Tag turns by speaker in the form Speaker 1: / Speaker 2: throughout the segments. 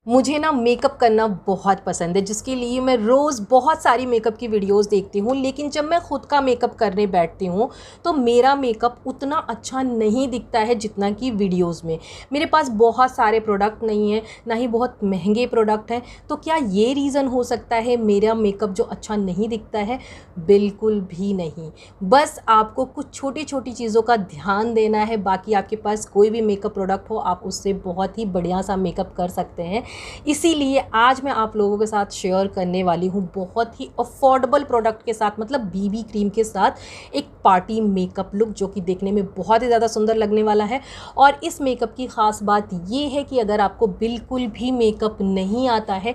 Speaker 1: मुझे ना मेकअप करना बहुत पसंद है, जिसके लिए मैं रोज़ बहुत सारी मेकअप की वीडियोस देखती हूँ। लेकिन जब मैं ख़ुद का मेकअप करने बैठती हूँ तो मेरा मेकअप उतना अच्छा नहीं दिखता है जितना कि वीडियोस में। मेरे पास बहुत सारे प्रोडक्ट नहीं हैं, ना ही बहुत महंगे प्रोडक्ट हैं। तो क्या ये रीज़न हो सकता है मेरा मेकअप जो अच्छा नहीं दिखता है? बिल्कुल भी नहीं। बस आपको कुछ छोटी छोटी चीज़ों का ध्यान देना है। बाकी आपके पास कोई भी मेकअप प्रोडक्ट हो, आप उससे बहुत ही बढ़िया सा मेकअप कर सकते हैं। इसीलिए आज मैं आप लोगों के साथ शेयर करने वाली हूँ बहुत ही अफोर्डेबल प्रोडक्ट के साथ, मतलब बीबी क्रीम के साथ एक पार्टी मेकअप लुक जो कि देखने में बहुत ही ज़्यादा सुंदर लगने वाला है। और इस मेकअप की ख़ास बात ये है कि अगर आपको बिल्कुल भी मेकअप नहीं आता है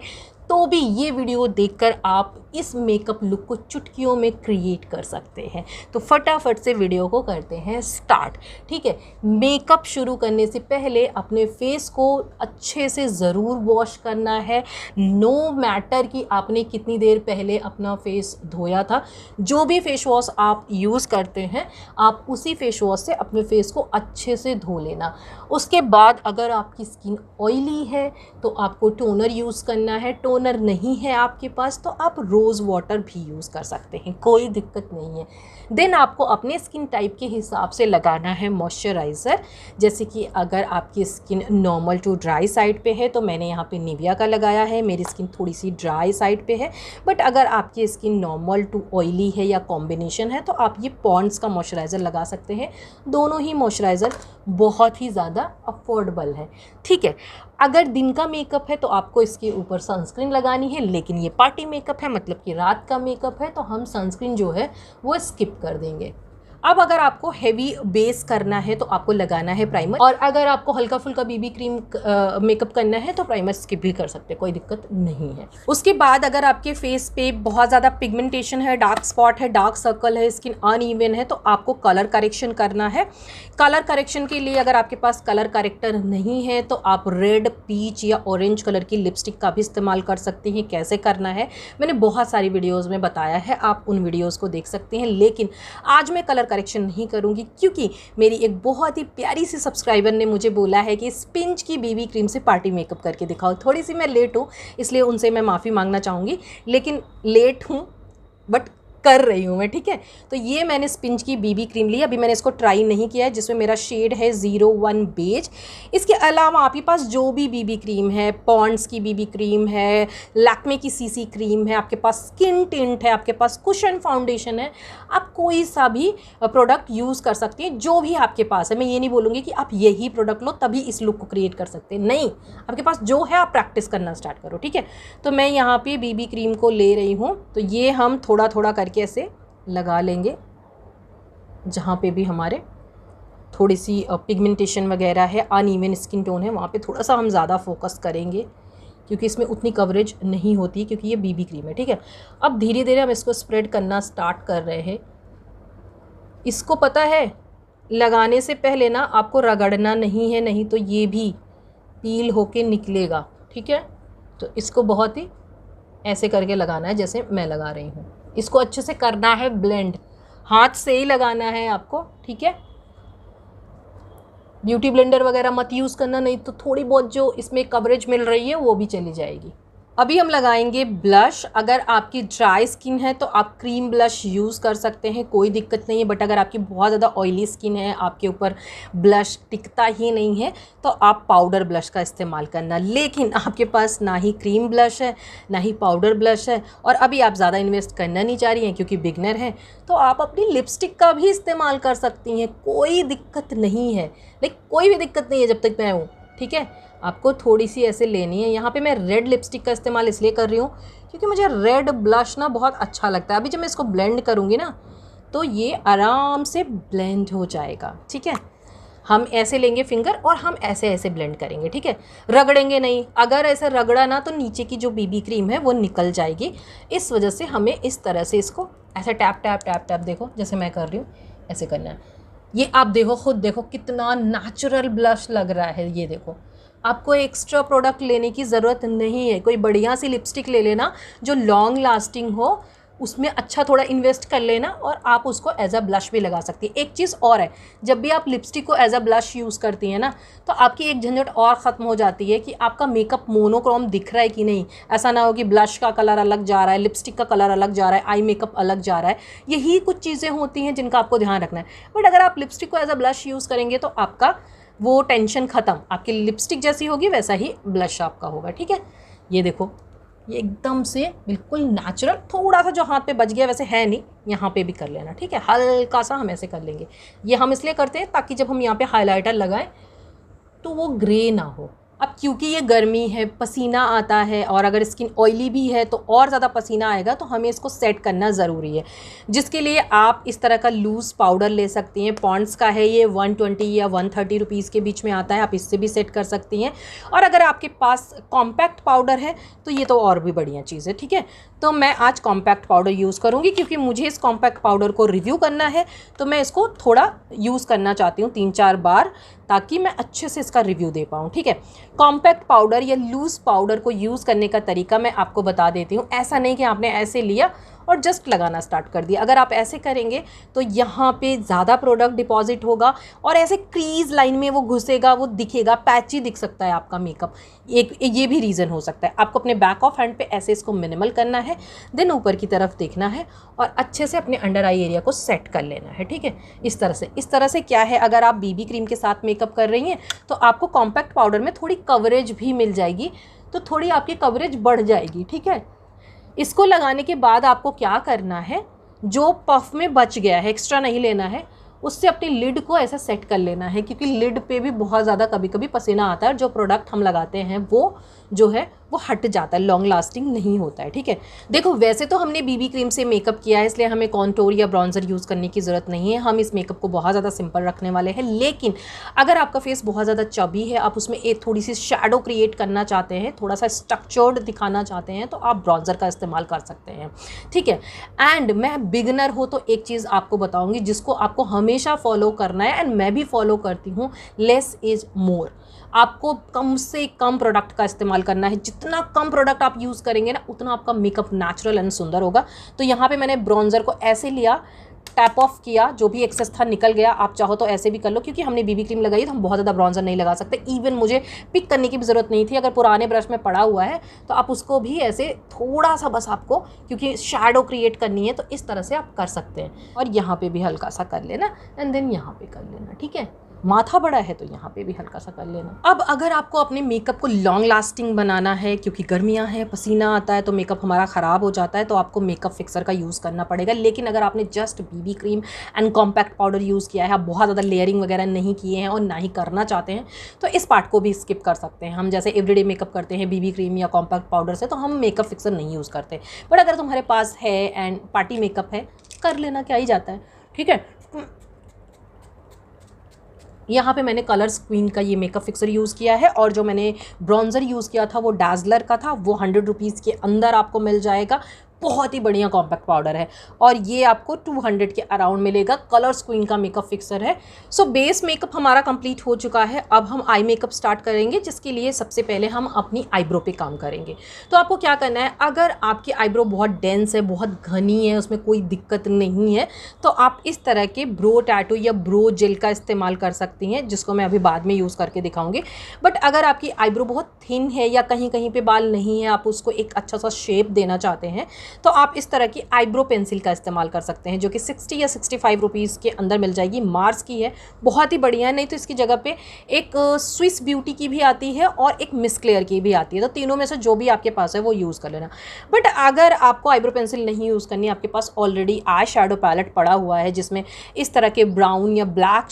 Speaker 1: तो भी ये वीडियो देखकर आप इस मेकअप लुक को चुटकियों में क्रिएट कर सकते हैं। तो फटाफट से वीडियो को करते हैं स्टार्ट। ठीक है, मेकअप शुरू करने से पहले अपने फेस को अच्छे से ज़रूर वॉश करना है। नो मैटर कि आपने कितनी देर पहले अपना फेस धोया था, जो भी फेस वॉश आप यूज़ करते हैं आप उसी फेस वॉश से अपने फेस को अच्छे से धो लेना। उसके बाद अगर आपकी स्किन ऑयली है तो आपको टोनर यूज़ करना है। टोनर नहीं है आपके पास तो आप रोज़ वाटर भी यूज़ कर सकते हैं, कोई दिक्कत नहीं है। देन आपको अपने स्किन टाइप के हिसाब से लगाना है मॉइस्चराइज़र। जैसे कि अगर आपकी skin normal to dry side पे है तो मैंने यहाँ पे निविया का लगाया है। मेरी स्किन थोड़ी सी ड्राई साइड पे है, बट अगर आपकी स्किन नॉर्मल टू ऑयली है या कॉम्बिनेशन है तो आप ये पॉन्ड्स का मॉइस्चराइज़र लगा सकते हैं। दोनों ही मॉइस्चराइज़र बहुत ही ज़्यादा अफोर्डेबल है। ठीक है, अगर दिन का मेकअप है तो आपको इसके ऊपर सनस्क्रीन लगानी है, लेकिन ये पार्टी मेकअप है मतलब कि रात का मेकअप है तो हम सनस्क्रीन जो है वो स्किप कर देंगे। अब अगर आपको हेवी बेस करना है तो आपको लगाना है प्राइमर, और अगर आपको हल्का फुल्का बीबी क्रीम मेकअप करना है तो प्राइमर स्किप भी कर सकते हैं, कोई दिक्कत नहीं है। उसके बाद अगर आपके फेस पे बहुत ज़्यादा पिगमेंटेशन है, डार्क स्पॉट है, डार्क सर्कल है, स्किन अनइवन है तो आपको कलर करेक्शन करना है। कलर करेक्शन के लिए अगर आपके पास कलर करेक्टर नहीं है तो आप रेड, पीच या ऑरेंज कलर की लिपस्टिक का भी इस्तेमाल कर सकते हैं। कैसे करना है मैंने बहुत सारी वीडियोज़ में बताया है, आप उन वीडियोज़ को देख सकते हैं। लेकिन आज मैं कलर करेक्शन नहीं करूंगी क्योंकि मेरी एक बहुत ही प्यारी सी सब्सक्राइबर ने मुझे बोला है कि स्पिंज की बीबी क्रीम से पार्टी मेकअप करके दिखाओ। थोड़ी सी मैं लेट हूँ इसलिए उनसे मैं माफ़ी मांगना चाहूँगी, लेकिन लेट हूँ बट कर रही हूँ मैं। ठीक है, तो ये मैंने स्पिंज की बीबी क्रीम ली, अभी मैंने इसको ट्राई नहीं किया है, जिसमें मेरा शेड है 01 बेज। इसके अलावा आपके पास जो भी बीबी क्रीम है, पॉन्ड्स की बीबी क्रीम है, लैक्मे की सीसी क्रीम है, आपके पास स्किन टिंट है, आपके पास कुशन फाउंडेशन है, आप कोई सा भी प्रोडक्ट यूज़ कर सकते हैं जो भी आपके पास है। मैं ये नहीं बोलूँगी कि आप यही प्रोडक्ट लो तभी इस लुक को क्रिएट कर सकते हैं, नहीं, आपके पास जो है आप प्रैक्टिस करना स्टार्ट करो। ठीक है, तो मैं यहाँ पे बीबी क्रीम को ले रही हूँ, तो ये हम थोड़ा थोड़ा करके ऐसे लगा लेंगे। जहाँ पे भी हमारे थोड़ी सी पिगमेंटेशन वगैरह है, अनइवन स्किन टोन है, वहाँ पे थोड़ा सा हम ज़्यादा फोकस करेंगे क्योंकि इसमें उतनी कवरेज नहीं होती क्योंकि ये बीबी क्रीम है। ठीक है, अब धीरे धीरे हम इसको स्प्रेड करना स्टार्ट कर रहे हैं। इसको पता है लगाने से पहले ना आपको रगड़ना नहीं है, नहीं तो ये भी पील होके निकलेगा। ठीक है, तो इसको बहुत ही ऐसे करके लगाना है जैसे मैं लगा रही हूँ। इसको अच्छे से करना है ब्लेंड, हाथ से ही लगाना है आपको। ठीक है, ब्यूटी ब्लेंडर वगैरह मत यूज़ करना, नहीं तो थोड़ी बहुत जो इसमें कवरेज मिल रही है वो भी चली जाएगी। अभी हम लगाएंगे ब्लश। अगर आपकी ड्राई स्किन है तो आप क्रीम ब्लश यूज़ कर सकते हैं, कोई दिक्कत नहीं है। बट अगर आपकी बहुत ज़्यादा ऑयली स्किन है, आपके ऊपर ब्लश टिकता ही नहीं है, तो आप पाउडर ब्लश का इस्तेमाल करना। लेकिन आपके पास ना ही क्रीम ब्लश है ना ही पाउडर ब्लश है, और अभी आप ज़्यादा इन्वेस्ट करना नहीं चाह रही हैं क्योंकि बिगनर हैं, तो आप अपनी लिपस्टिक का भी इस्तेमाल कर सकती हैं, कोई दिक्कत नहीं है। लेकिन कोई भी दिक्कत नहीं है जब तक मैं हूँ। ठीक है, आपको थोड़ी सी ऐसे लेनी है। यहाँ पे मैं रेड लिपस्टिक का इस्तेमाल इसलिए कर रही हूँ क्योंकि मुझे रेड ब्लश ना बहुत अच्छा लगता है। अभी जब मैं इसको ब्लेंड करूँगी ना तो ये आराम से ब्लेंड हो जाएगा। ठीक है, हम ऐसे लेंगे फिंगर और हम ऐसे ऐसे ब्लेंड करेंगे। ठीक है, रगड़ेंगे नहीं, अगर ऐसे रगड़ा ना तो नीचे की जो बीबी क्रीम है वो निकल जाएगी। इस वजह से हमें इस तरह से इसको ऐसे टैप टैप टैप टैप, देखो जैसे मैं कर रही हूँ ऐसे करना है। ये आप देखो, खुद देखो कितना नेचुरल ब्लश लग रहा है। ये देखो, आपको एक्स्ट्रा प्रोडक्ट लेने की ज़रूरत नहीं है। कोई बढ़िया सी लिपस्टिक ले लेना जो लॉन्ग लास्टिंग हो, उसमें अच्छा थोड़ा इन्वेस्ट कर लेना और आप उसको एज अ ब्लश भी लगा सकती है। एक चीज़ और है, जब भी आप लिपस्टिक को एज अ ब्लश यूज़ करती हैं ना, तो आपकी एक झंझट और ख़त्म हो जाती है कि आपका मेकअप मोनोक्रोम दिख रहा है कि नहीं। ऐसा ना हो कि ब्लश का कलर अलग जा रहा है, लिपस्टिक का कलर अलग जा रहा है, आई मेकअप अलग जा रहा है। यही कुछ चीज़ें होती हैं जिनका आपको ध्यान रखना है। बट अगर आप लिपस्टिक को एज अ ब्लश यूज़ करेंगे तो आपका वो टेंशन ख़त्म, आपकी लिपस्टिक जैसी होगी वैसा ही ब्लश आपका होगा। ठीक है, ये देखो, ये एकदम से बिल्कुल नेचुरल, थोड़ा सा जो हाथ पे बच गया वैसे है नहीं, यहाँ पे भी कर लेना। ठीक है, हल्का सा हम ऐसे कर लेंगे। ये हम इसलिए करते हैं ताकि जब हम यहाँ पे हाइलाइटर लगाएं तो वो ग्रे ना हो। अब क्योंकि ये गर्मी है, पसीना आता है, और अगर स्किन ऑयली भी है तो और ज़्यादा पसीना आएगा, तो हमें इसको सेट करना ज़रूरी है। जिसके लिए आप इस तरह का लूज़ पाउडर ले सकती हैं। पॉन्ड्स का है ये, 120 या 130 रुपीज़ के बीच में आता है, आप इससे भी सेट कर सकती हैं। और अगर आपके पास कॉम्पैक्ट पाउडर है तो ये तो और भी बढ़िया चीज़ है। ठीक है, तो मैं आज कॉम्पैक्ट पाउडर यूज़ करूँगी क्योंकि मुझे इस कॉम्पैक्ट पाउडर को रिव्यू करना है, तो मैं इसको थोड़ा यूज़ करना चाहती हूँ 3-4 बार, ताकि मैं अच्छे से इसका रिव्यू दे पाऊँ। ठीक है, कॉम्पैक्ट पाउडर या लूज़ पाउडर को यूज़ करने का तरीका मैं आपको बता देती हूँ। ऐसा नहीं कि आपने ऐसे लिया और जस्ट लगाना स्टार्ट कर दिया। अगर आप ऐसे करेंगे तो यहाँ पे ज़्यादा प्रोडक्ट डिपॉजिट होगा और ऐसे क्रीज लाइन में वो घुसेगा, वो दिखेगा, पैची दिख सकता है आपका मेकअप। एक ये भी रीज़न हो सकता है। आपको अपने बैक ऑफ हैंड पे ऐसे इसको मिनिमल करना है, देन ऊपर की तरफ देखना है और अच्छे से अपने अंडर आई एरिया को सेट कर लेना है। ठीक है, इस तरह से क्या है, अगर आप बीबी क्रीम के साथ मेकअप कर रही हैं तो आपको कॉम्पैक्ट पाउडर में थोड़ी कवरेज भी मिल जाएगी, तो थोड़ी आपकी कवरेज बढ़ जाएगी। ठीक है, इसको लगाने के बाद आपको क्या करना है, जो पफ में बच गया है, एक्स्ट्रा नहीं लेना है, उससे अपनी लिड को ऐसा सेट कर लेना है, क्योंकि लिड पे भी बहुत ज़्यादा कभी कभी पसीना आता है और जो प्रोडक्ट हम लगाते हैं वो जो है वो हट जाता है, लॉन्ग लास्टिंग नहीं होता है। ठीक है, देखो वैसे तो हमने बीबी क्रीम से मेकअप किया है, इसलिए हमें कॉन्टोर या ब्रॉन्जर यूज़ करने की ज़रूरत नहीं है। हम इस मेकअप को बहुत ज़्यादा सिंपल रखने वाले हैं। लेकिन अगर आपका फेस बहुत ज़्यादा चबी है, आप उसमें एक थोड़ी सी शैडो क्रिएट करना चाहते हैं, थोड़ा सा स्ट्रक्चर्ड दिखाना चाहते हैं, तो आप ब्रॉन्जर का इस्तेमाल कर सकते हैं। ठीक है, एंड मैं बिगनर हो तो एक चीज़ आपको बताऊँगी जिसको आपको हमेशा फॉलो करना है, एंड मैं भी फॉलो करती हूँ, लेस इज़ मोर। आपको कम से कम प्रोडक्ट का इस्तेमाल करना है। जितना कम प्रोडक्ट आप यूज़ करेंगे ना, उतना आपका मेकअप नेचुरल एंड सुंदर होगा। तो यहाँ पे मैंने ब्रॉन्जर को ऐसे लिया, टैप ऑफ किया, जो भी एक्सेस था निकल गया। आप चाहो तो ऐसे भी कर लो, क्योंकि हमने बीबी क्रीम लगाई तो हम बहुत ज़्यादा ब्रॉन्जर नहीं लगा सकते। इवन मुझे पिक करने की भी ज़रूरत नहीं थी। अगर पुराने ब्रश में पड़ा हुआ है तो आप उसको भी ऐसे थोड़ा सा बस आपको, क्योंकि शैडो क्रिएट करनी है, तो इस तरह से आप कर सकते हैं। और यहाँ पे भी हल्का सा कर लेना, एंड देन यहाँ पे कर लेना। ठीक है, माथा बड़ा है तो यहाँ पे भी हल्का सा कर लेना। अब अगर आपको अपने मेकअप को लॉन्ग लास्टिंग बनाना है, क्योंकि गर्मियाँ हैं, पसीना आता है तो मेकअप हमारा ख़राब हो जाता है, तो आपको मेकअप फिक्सर का यूज़ करना पड़ेगा। लेकिन अगर आपने just BB cream and compact powder use किया है, आप बहुत ज़्यादा लेयरिंग वगैरह नहीं किए हैं और ना ही करना चाहते हैं, तो इस पार्ट को भी स्किप कर सकते हैं। हम जैसे एवरीडे मेकअप करते हैं बीबी क्रीम या कॉम्पैक्ट पाउडर से, तो हम मेकअप फिक्सर नहीं यूज़ करते। बट अगर तुम्हारे पास है एंड पार्टी मेकअप है, कर लेना, क्या ही जाता है। ठीक है, यहाँ पे मैंने कलर्स क्वीन का ये मेकअप फिक्सर यूज़ किया है, और जो मैंने ब्रॉन्जर यूज़ किया था वो डैज़लर का था। वो 100 रुपीज़ के अंदर आपको मिल जाएगा। बहुत ही बढ़िया कॉम्पैक्ट पाउडर है, और ये आपको 200 के अराउंड मिलेगा। कलर्स क्वीन का मेकअप फिक्सर है। सो बेस मेकअप हमारा कंप्लीट हो चुका है। अब हम आई मेकअप स्टार्ट करेंगे, जिसके लिए सबसे पहले हम अपनी आईब्रो पे काम करेंगे। तो आपको क्या करना है, अगर आपकी आईब्रो बहुत डेंस है, बहुत घनी है, उसमें कोई दिक्कत नहीं है, तो आप इस तरह के ब्रो टैटू या ब्रो जेल का इस्तेमाल कर सकती हैं, जिसको मैं अभी बाद में यूज़ करके दिखाऊंगी। बट अगर आपकी आईब्रो बहुत थिन है या कहीं कहीं पे बाल नहीं है, आप उसको एक अच्छा सा शेप देना चाहते हैं, तो आप इस तरह की आईब्रो पेंसिल का इस्तेमाल कर सकते हैं, जो कि 60 या 65 रुपीज़ के अंदर मिल जाएगी। मार्स की है, बहुत ही बढ़िया है। नहीं तो इसकी जगह पे एक स्विस ब्यूटी की भी आती है और एक मिस क्लेयर की भी आती है। तो तीनों में से जो भी आपके पास है वो यूज़ कर लेना। बट अगर आपको आईब्रो पेंसिल नहीं यूज़ करनी, आपके पास ऑलरेडी आई शैडो पैलेट पड़ा हुआ है जिसमें इस तरह के ब्राउन या ब्लैक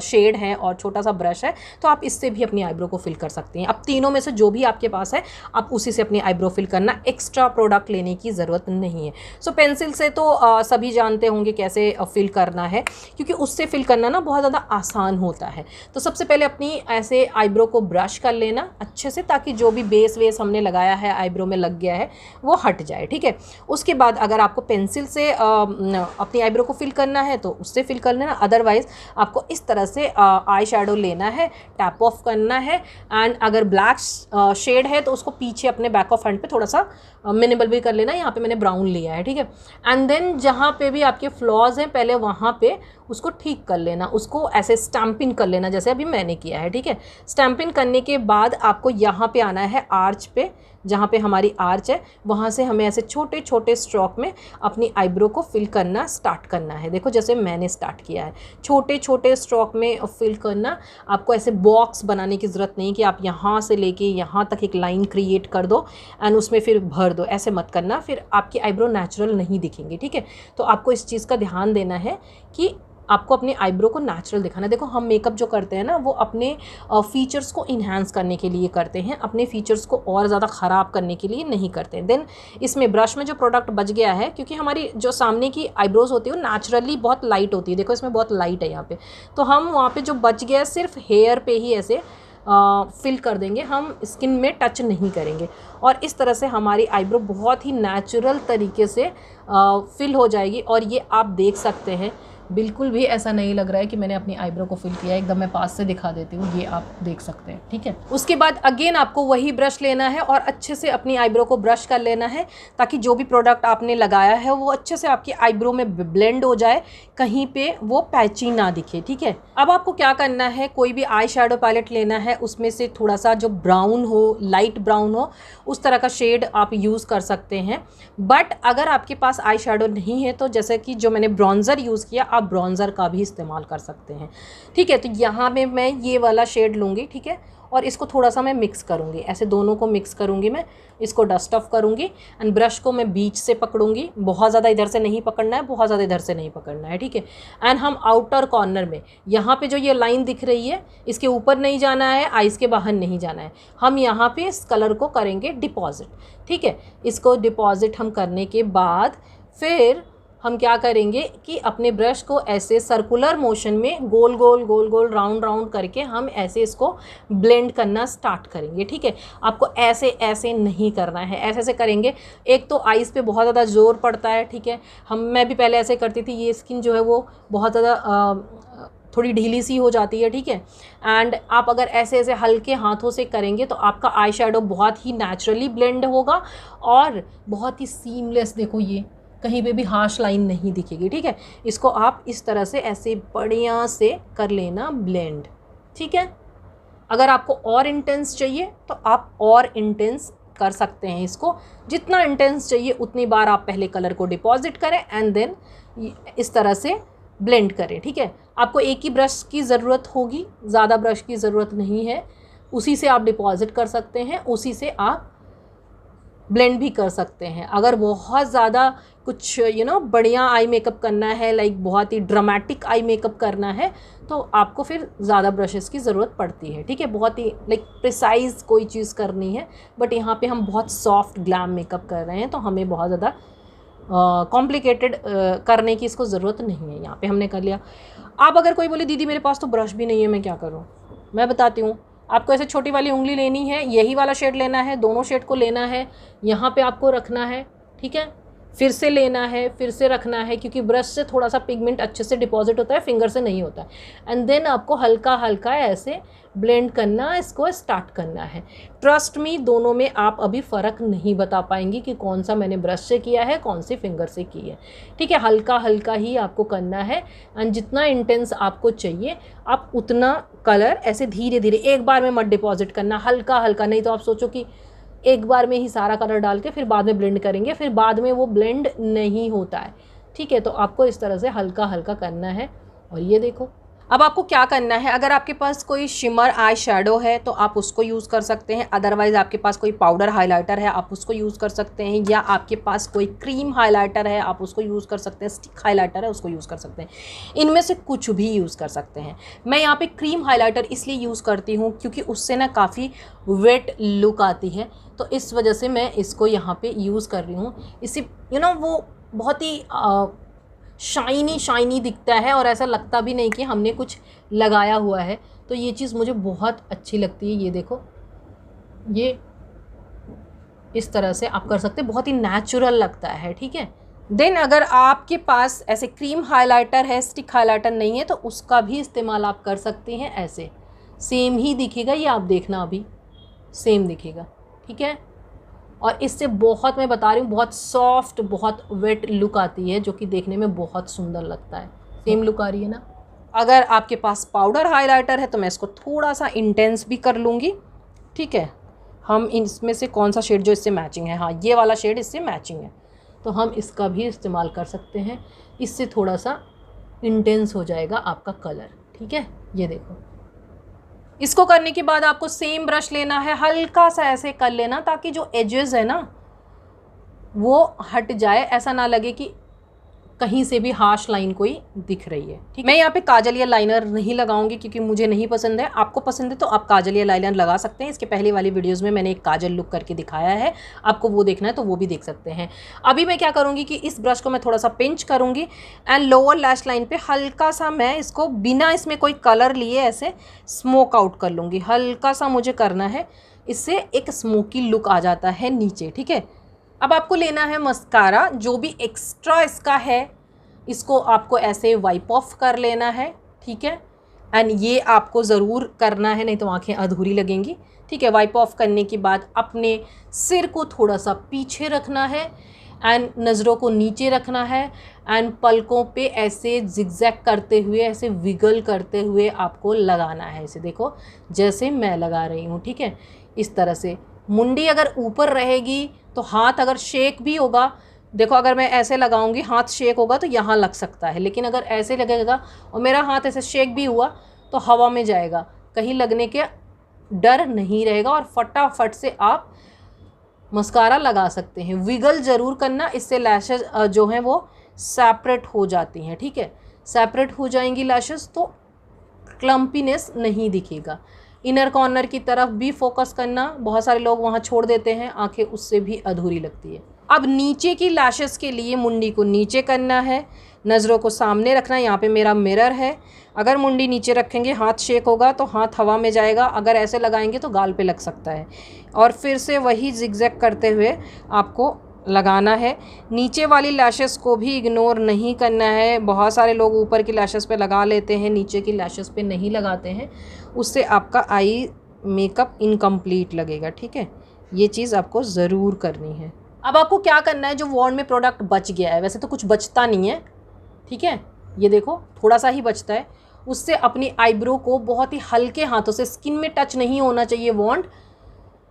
Speaker 1: शेड है और छोटा सा ब्रश है, तो आप इससे भी अपनी आईब्रो को फिल कर सकती हैं। अब तीनों में से जो भी आपके पास है, आप उसी से अपनी आईब्रो फिल करना, एक्स्ट्रा प्रोडक्ट लेने की ज़रूरत नहीं है। सो पेंसिल से तो सभी जानते होंगे कैसे फिल करना है, क्योंकि उससे फिल करना ना बहुत ज़्यादा आसान होता है। तो सबसे पहले अपनी ऐसे आईब्रो को ब्रश कर लेना अच्छे से, ताकि जो भी बेस वेस हमने लगाया है, आईब्रो में लग गया है, वो हट जाए। ठीक है, उसके बाद अगर आपको पेंसिल से अपनी आईब्रो को फिल करना है तो उससे फिल कर लेना। अदरवाइज़ आपको इस तरह से आई शैडो लेना है, टैप ऑफ करना है, एंड अगर ब्लैक शेड है तो उसको पीछे अपने बैक ऑफ हैंड पे थोड़ा सा मिनिमल भी कर लेना। यहाँ पे पे मैंने ब्राउन लिया है, ठीक है। एंड देन जहाँ पे भी आपके फ्लॉज हैं पहले वहाँ पे उसको ठीक कर लेना, उसको ऐसे स्टैम्पिंग कर लेना जैसे अभी मैंने किया है, ठीक है। स्टैम्पिंग करने के बाद आपको यहाँ पे आना है आर्च पे, जहाँ पे हमारी आर्च है वहाँ से हमें ऐसे छोटे छोटे स्ट्रोक में अपनी आईब्रो को फिल करना स्टार्ट करना है। देखो जैसे मैंने स्टार्ट किया है, छोटे छोटे स्ट्रोक में फिल करना। आपको ऐसे बॉक्स बनाने की ज़रूरत नहीं कि आप यहाँ से लेके यहाँ तक एक लाइन क्रिएट कर दो एंड उसमें फिर भर दो, ऐसे मत करना, फिर आपकी आईब्रो नेचुरल नहीं दिखेंगी, ठीक है। तो आपको इस चीज़ का ध्यान देना है कि आपको अपने आईब्रो को नेचुरल दिखाना। देखो हम मेकअप जो करते हैं ना वो अपने फीचर्स को इन्हांस करने के लिए करते हैं, अपने फीचर्स को और ज़्यादा ख़राब करने के लिए नहीं करते हैं। देन इसमें ब्रश में जो प्रोडक्ट बच गया है, क्योंकि हमारी जो सामने की आईब्रोज़ होती है वो नेचुरली बहुत लाइट होती है, देखो इसमें बहुत लाइट है यहाँ पे, तो हम वहाँ पे जो बच गया सिर्फ हेयर पे ही ऐसे फिल कर देंगे, हम स्किन में टच नहीं करेंगे और इस तरह से हमारी आईब्रो बहुत ही नेचुरल तरीके से फिल हो जाएगी। और ये आप देख सकते हैं बिल्कुल भी ऐसा नहीं लग रहा है कि मैंने अपनी आईब्रो को फिल किया है, एकदम मैं पास से दिखा देती हूँ, ये आप देख सकते हैं, ठीक है। उसके बाद अगेन आपको वही ब्रश लेना है और अच्छे से अपनी आईब्रो को ब्रश कर लेना है ताकि जो भी प्रोडक्ट आपने लगाया है वो अच्छे से आपकी आईब्रो में ब्लेंड हो जाए, कहीं पे वो पैची ना दिखे, ठीक है। अब आपको क्या करना है, कोई भी आई शैडो पैलेट लेना है, उसमें से थोड़ा सा जो ब्राउन हो, लाइट ब्राउन हो, उस तरह का शेड आप यूज़ कर सकते हैं। बट अगर आपके पास आई शैडो नहीं है तो जैसे कि जो मैंने ब्रॉन्ज़र यूज़ किया, आप ब्रॉन्ज़र का भी इस्तेमाल कर सकते हैं, ठीक है। तो यहाँ पे मैं ये वाला शेड लूँगी, ठीक है, और इसको थोड़ा सा मैं मिक्स करूँगी, ऐसे दोनों को मिक्स करूँगी, मैं इसको डस्ट ऑफ करूँगी एंड ब्रश को मैं बीच से पकड़ूँगी, बहुत ज़्यादा इधर से नहीं पकड़ना है, बहुत ज़्यादा इधर से नहीं पकड़ना है, ठीक है। एंड हम आउटर कॉर्नर में यहाँ पे जो ये लाइन दिख रही है इसके ऊपर नहीं जाना है, आइज़ के बाहर नहीं जाना है, हम यहाँ पे इस कलर को करेंगे डिपॉजिट, ठीक है। इसको डिपॉजिट हम करने के बाद फिर हम क्या करेंगे कि अपने ब्रश को ऐसे सर्कुलर मोशन में गोल गोल गोल गोल राउंड राउंड करके हम ऐसे इसको ब्लेंड करना स्टार्ट करेंगे, ठीक है। आपको ऐसे ऐसे नहीं करना है, ऐसे ऐसे करेंगे एक तो आइज़ पे बहुत ज़्यादा ज़ोर पड़ता है, ठीक है। मैं भी पहले ऐसे करती थी, ये स्किन जो है वो बहुत ज़्यादा थोड़ी ढीली सी हो जाती है, ठीक है। एंड आप अगर ऐसे ऐसे हल्के हाथों से करेंगे तो आपका आई शैडो बहुत ही नेचुरली ब्लेंड होगा और बहुत ही सीमलेस, देखो ये कहीं पे भी हार्श लाइन नहीं दिखेगी, ठीक है। इसको आप इस तरह से ऐसे बढ़िया से कर लेना ब्लेंड, ठीक है। अगर आपको और इंटेंस चाहिए तो आप और इंटेंस कर सकते हैं, इसको जितना इंटेंस चाहिए उतनी बार आप पहले कलर को डिपॉजिट करें एंड देन इस तरह से ब्लेंड करें, ठीक है। आपको एक ही ब्रश की ज़रूरत होगी, ज़्यादा ब्रश की ज़रूरत नहीं है, उसी से आप डिपॉजिट कर सकते हैं, उसी से आप ब्लेंड भी कर सकते हैं। अगर बहुत ज़्यादा कुछ बढ़िया आई मेकअप करना है, लाइक बहुत ही ड्रामेटिक आई मेकअप करना है, तो आपको फिर ज़्यादा ब्रशेस की ज़रूरत पड़ती है, ठीक है। बहुत ही लाइक प्रिसाइज़ कोई चीज़ करनी है, बट यहाँ पे हम बहुत सॉफ्ट ग्लैम मेकअप कर रहे हैं तो हमें बहुत ज़्यादा कॉम्प्लिकेटेड करने की इसको ज़रूरत नहीं है। यहाँ पे हमने कर लिया। आप अगर कोई बोले दीदी मेरे पास तो ब्रश भी नहीं है, मैं क्या करूँ, मैं बताती हूँ। आपको ऐसे छोटी वाली उंगली लेनी है, यही वाला शेड लेना है, दोनों शेड को लेना है, यहाँ पे आपको रखना है, ठीक है। फिर से लेना है, फिर से रखना है, क्योंकि ब्रश से थोड़ा सा पिगमेंट अच्छे से डिपॉजिट होता है, फिंगर से नहीं होता है। एंड देन आपको हल्का हल्का ऐसे ब्लेंड करना, इसको स्टार्ट करना है। ट्रस्ट मी, दोनों में आप अभी फ़र्क नहीं बता पाएंगी कि कौन सा मैंने ब्रश से किया है, कौन सी फिंगर से की है, ठीक है। हल्का हल्का ही आपको करना है एंड जितना इंटेंस आपको चाहिए आप उतना कलर ऐसे धीरे धीरे, एक बार में मत डिपॉजिट करना, हल्का हल्का, नहीं तो आप सोचो कि एक बार में ही सारा कलर डाल के फिर बाद में ब्लेंड करेंगे, फिर बाद में वो ब्लेंड नहीं होता है, ठीक है। तो आपको इस तरह से हल्का हल्का करना है। और ये देखो अब आपको क्या करना है, अगर आपके पास कोई शिमर आई शैडो है तो आप उसको यूज़ कर सकते हैं, अदरवाइज़ आपके पास कोई पाउडर हाइलाइटर है आप उसको यूज़ कर सकते हैं, या आपके पास कोई क्रीम हाइलाइटर है आप उसको यूज़ कर सकते हैं, स्टिक हाइलाइटर है उसको यूज़ कर सकते हैं, इनमें से कुछ भी यूज़ कर सकते हैं। मैं यहाँ पे क्रीम हाइलाइटर इसलिए यूज़ करती हूँ क्योंकि उससे ना काफ़ी वेट लुक आती है, तो इस वजह से मैं इसको यहाँ पे यूज़ कर रही हूँ। इससे वो बहुत ही शाइनी दिखता है और ऐसा लगता भी नहीं कि हमने कुछ लगाया हुआ है, तो ये चीज़ मुझे बहुत अच्छी लगती है। ये देखो, ये इस तरह से आप कर सकते हैं, बहुत ही नेचुरल लगता है, ठीक है। देन अगर आपके पास ऐसे क्रीम हाइलाइटर है, स्टिक हाइलाइटर नहीं है, तो उसका भी इस्तेमाल आप कर सकते हैं। ऐसे सेम ही दिखेगा, ये आप देखना अभी सेम दिखेगा, ठीक है। और इससे बहुत, मैं बता रही हूँ, बहुत सॉफ्ट, बहुत वेट लुक आती है, जो कि देखने में बहुत सुंदर लगता है। सेम लुक आ रही है ना। अगर आपके पास पाउडर हाइलाइटर है तो मैं इसको थोड़ा सा इंटेंस भी कर लूँगी, ठीक है। हम इसमें से कौन सा शेड जो इससे मैचिंग है, हाँ ये वाला शेड इससे मैचिंग है, तो हम इसका भी इस्तेमाल कर सकते हैं। इससे थोड़ा सा इंटेंस हो जाएगा आपका कलर, ठीक है। ये देखो, इसको करने के बाद आपको सेम ब्रश लेना है, हल्का सा ऐसे कर लेना ताकि जो एजेस है ना वो हट जाए, ऐसा ना लगे कि कहीं से भी हार्श लाइन कोई दिख रही है, ठीक। मैं यहाँ पे काजल या लाइनर नहीं लगाऊंगी क्योंकि मुझे नहीं पसंद है। आपको पसंद है तो आप काजल या लाइनर लगा सकते हैं। इसके पहले वाली वीडियोस में मैंने एक काजल लुक करके दिखाया है, आपको वो देखना है तो वो भी देख सकते हैं। अभी मैं क्या करूँगी कि इस ब्रश को मैं थोड़ा सा पिंच करूँगी एंड लोअर लैश लाइन पर हल्का सा मैं इसको बिना इसमें कोई कलर लिए ऐसे स्मोक आउट कर लूँगी। हल्का सा मुझे करना है, इससे एक स्मोकी लुक आ जाता है नीचे, ठीक है। अब आपको लेना है मस्कारा, जो भी एक्स्ट्रा इसका है इसको आपको ऐसे वाइप ऑफ कर लेना है, ठीक है। एंड ये आपको ज़रूर करना है, नहीं तो आंखें अधूरी लगेंगी, ठीक है। वाइप ऑफ करने के बाद अपने सिर को थोड़ा सा पीछे रखना है एंड नज़रों को नीचे रखना है एंड पलकों पे ऐसे जिगजैग करते हुए, ऐसे विगल करते हुए आपको लगाना है। इसे देखो जैसे मैं लगा रही हूँ, ठीक है, इस तरह से। मुंडी अगर ऊपर रहेगी तो हाथ अगर शेक भी होगा, देखो अगर मैं ऐसे लगाऊंगी हाथ शेक होगा तो यहाँ लग सकता है, लेकिन अगर ऐसे लगेगा और मेरा हाथ ऐसे शेक भी हुआ तो हवा में जाएगा, कहीं लगने के डर नहीं रहेगा और फटाफट से आप मस्कारा लगा सकते हैं। विगल ज़रूर करना, इससे लैशेस जो हैं वो सेपरेट हो जाती हैं, ठीक है। सेपरेट हो जाएंगी लैशेस तो क्लम्पीनेस नहीं दिखेगा। इनर कॉर्नर की तरफ भी फोकस करना, बहुत सारे लोग वहाँ छोड़ देते हैं, आंखें उससे भी अधूरी लगती है। अब नीचे की लैशेस के लिए मुंडी को नीचे करना है, नज़रों को सामने रखना है। यहाँ पे मेरा मिरर है, अगर मुंडी नीचे रखेंगे हाथ शेक होगा तो हाथ हवा में जाएगा, अगर ऐसे लगाएंगे तो गाल पे लग सकता है। और फिर से वही जिगजैग करते हुए आपको लगाना है। नीचे वाली लैशेस को भी इग्नोर नहीं करना है। बहुत सारे लोग ऊपर की लैशेस पे लगा लेते हैं, नीचे की लैशेस पे नहीं लगाते हैं, उससे आपका आई मेकअप इनकम्प्लीट लगेगा, ठीक है। ये चीज़ आपको ज़रूर करनी है। अब आपको क्या करना है, जो वॉन्ड में प्रोडक्ट बच गया है, वैसे तो कुछ बचता नहीं है, ठीक है, ये देखो थोड़ा सा ही बचता है, उससे अपनी आईब्रो को बहुत ही हल्के हाथों से, स्किन में टच नहीं होना चाहिए वॉन्ड,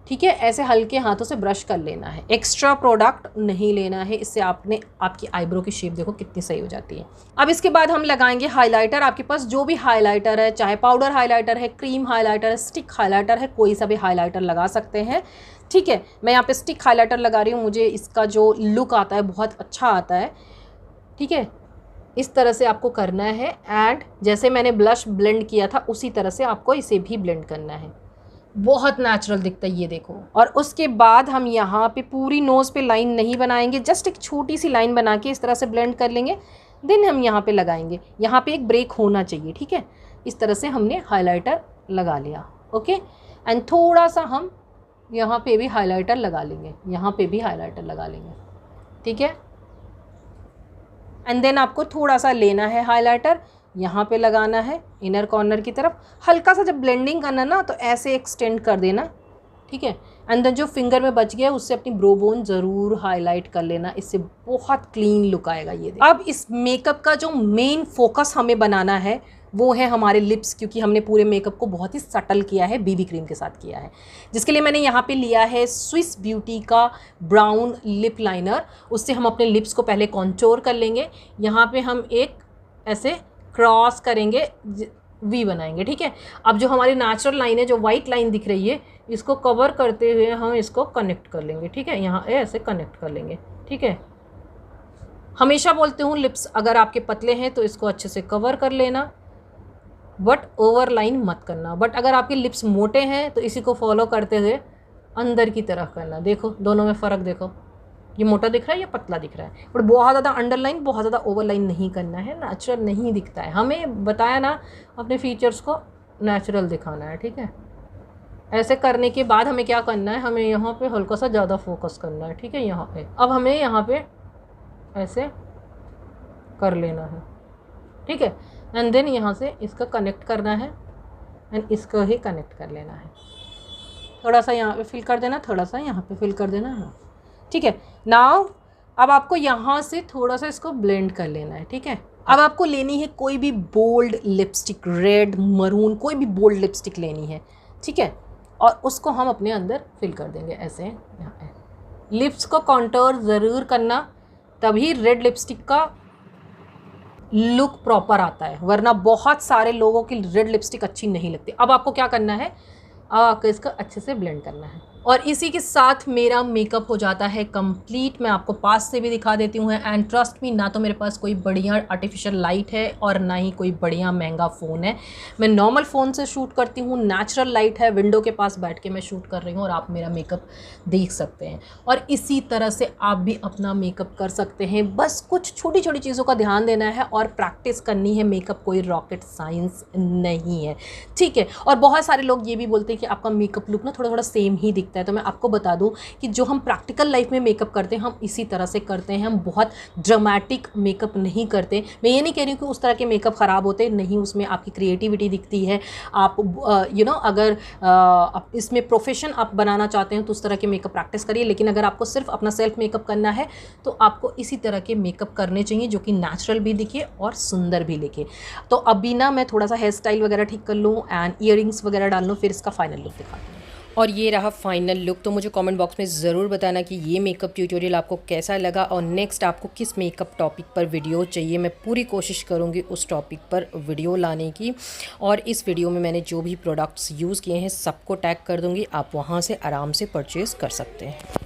Speaker 1: ठीक है, ऐसे हल्के हाथों से ब्रश कर लेना है। एक्स्ट्रा प्रोडक्ट नहीं लेना है, इससे आपकी आईब्रो की शेप देखो कितनी सही हो जाती है। अब इसके बाद हम लगाएंगे हाइलाइटर। आपके पास जो भी हाइलाइटर है, चाहे पाउडर हाइलाइटर है, क्रीम हाइलाइटर है, स्टिक हाइलाइटर है, कोई सा भी हाइलाइटर लगा सकते हैं, ठीक है। मैं यहाँ पे स्टिक हाइलाइटर लगा रही हूँ, मुझे इसका जो लुक आता है बहुत अच्छा आता है, ठीक है। इस तरह से आपको करना है एंड जैसे मैंने ब्लश ब्लेंड किया था उसी तरह से आपको इसे भी ब्लेंड करना है, बहुत नेचुरल दिखता है, ये देखो। और उसके बाद हम यहाँ पे पूरी नोज़ पे लाइन नहीं बनाएंगे, जस्ट एक छोटी सी लाइन बना के इस तरह से ब्लेंड कर लेंगे, देन हम यहाँ पे लगाएंगे। यहाँ पे एक ब्रेक होना चाहिए, ठीक है। इस तरह से हमने हाइलाइटर लगा लिया, ओके। एंड थोड़ा सा हम यहाँ पे भी हाइलाइटर लगा लेंगे, यहाँ पे भी हाइलाइटर लगा लेंगे, ठीक है। एंड देन आपको थोड़ा सा लेना है हाइलाइटर, यहाँ पे लगाना है इनर कॉर्नर की तरफ, हल्का सा जब ब्लेंडिंग करना ना तो ऐसे एक्सटेंड कर देना, ठीक है। एंड देन जो फिंगर में बच गया उससे अपनी ब्रो बोन ज़रूर हाईलाइट कर लेना, इससे बहुत क्लीन लुक आएगा ये। अब इस मेकअप का जो मेन फोकस हमें बनाना है वो है हमारे लिप्स, क्योंकि हमने पूरे मेकअप को बहुत ही सटल किया है, बीबी क्रीम के साथ किया है, जिसके लिए मैंने यहाँ पे लिया है स्विस ब्यूटी का ब्राउन लिप लाइनर। उससे हम अपने लिप्स को पहले कॉन्टोर कर लेंगे, यहाँ पे हम एक ऐसे क्रॉस करेंगे, वी बनाएंगे, ठीक है। अब जो हमारी नेचुरल लाइन है, जो वाइट लाइन दिख रही है, इसको कवर करते हुए हम इसको कनेक्ट कर लेंगे, ठीक है। यहाँ ऐसे कनेक्ट कर लेंगे, ठीक है। हमेशा बोलते हूँ लिप्स अगर आपके पतले हैं तो इसको अच्छे से कवर कर लेना, बट ओवर लाइन मत करना। बट अगर आपके लिप्स मोटे हैं तो इसी को फॉलो करते हुए अंदर की तरफ करना। देखो दोनों में फ़र्क देखो, ये मोटा दिख रहा है या पतला दिख रहा है, बट बहुत ज़्यादा अंडरलाइन, बहुत ज़्यादा ओवरलाइन नहीं करना है, नेचुरल नहीं दिखता है। हमें बताया ना अपने फीचर्स को नेचुरल दिखाना है, ठीक है। ऐसे करने के बाद हमें क्या करना है, हमें यहाँ पे हल्का सा ज़्यादा फोकस करना है, ठीक है, यहाँ पे। अब हमें यहाँ पे ऐसे कर लेना है, ठीक है। एंड देन यहाँ से इसका कनेक्ट करना है एंड इसको ही कनेक्ट कर लेना है, थोड़ा सा यहाँ पे फिल कर देना, थोड़ा सा यहाँ पे फिल कर देना। हाँ ठीक है। नाउ अब आपको यहाँ से थोड़ा सा इसको ब्लेंड कर लेना है। ठीक है, अब आपको लेनी है कोई भी बोल्ड लिपस्टिक, रेड, मरून, कोई भी बोल्ड लिपस्टिक लेनी है। ठीक है, और उसको हम अपने अंदर फिल कर देंगे ऐसे। यहाँ पे लिप्स को कॉन्टोर ज़रूर करना, तभी रेड लिपस्टिक का लुक प्रॉपर आता है, वरना बहुत सारे लोगों की रेड लिपस्टिक अच्छी नहीं लगती। अब आपको क्या करना है, अब आपको इसका अच्छे से ब्लेंड करना है और इसी के साथ मेरा मेकअप हो जाता है कंप्लीट। मैं आपको पास से भी दिखा देती हूँ। एंड ट्रस्ट मी, ना तो मेरे पास कोई बढ़िया आर्टिफिशियल लाइट है और ना ही कोई बढ़िया महंगा फ़ोन है। मैं नॉर्मल फ़ोन से शूट करती हूँ, नेचुरल लाइट है, विंडो के पास बैठ के मैं शूट कर रही हूँ और आप मेरा मेकअप देख सकते हैं। और इसी तरह से आप भी अपना मेकअप कर सकते हैं। बस कुछ छोटी छोटी चीज़ों का ध्यान देना है और प्रैक्टिस करनी है। मेकअप कोई रॉकेट साइंस नहीं है। ठीक है, और बहुत सारे लोग ये भी बोलते हैं कि आपका मेकअप लुक ना थोड़ा थोड़ा सेम ही दिखता है। तो मैं आपको बता दूं कि जो हम प्रैक्टिकल लाइफ में मेकअप करते हैं हम इसी तरह से करते हैं। हम बहुत ड्रामेटिक मेकअप नहीं करते। मैं ये नहीं कह रही हूँ कि उस तरह के मेकअप ख़राब होते नहीं, उसमें आपकी क्रिएटिविटी दिखती है। आप अगर आप इसमें प्रोफेशन आप बनाना चाहते हैं तो उस तरह के मेकअप प्रैक्टिस करिए। लेकिन अगर आपको सिर्फ अपना सेल्फ मेकअप करना है तो आपको इसी तरह के मेकअप करने चाहिए जो कि नेचुरल भी दिखे और सुंदर भी दिखे। तो अभी ना मैं थोड़ा सा हेयर स्टाइल वगैरह ठीक कर लूँ एंड ईयरिंग्स वगैरह डाल लूँ, फिर इसका फाइनल लुक दिखाती हूँ। और ये रहा फाइनल लुक। तो मुझे कमेंट बॉक्स में ज़रूर बताना कि ये मेकअप ट्यूटोरियल आपको कैसा लगा और नेक्स्ट आपको किस मेकअप टॉपिक पर वीडियो चाहिए। मैं पूरी कोशिश करूँगी उस टॉपिक पर वीडियो लाने की। और इस वीडियो में मैंने जो भी प्रोडक्ट्स यूज़ किए हैं सबको टैग कर दूँगी, आप वहाँ से आराम से परचेज़ कर सकते हैं।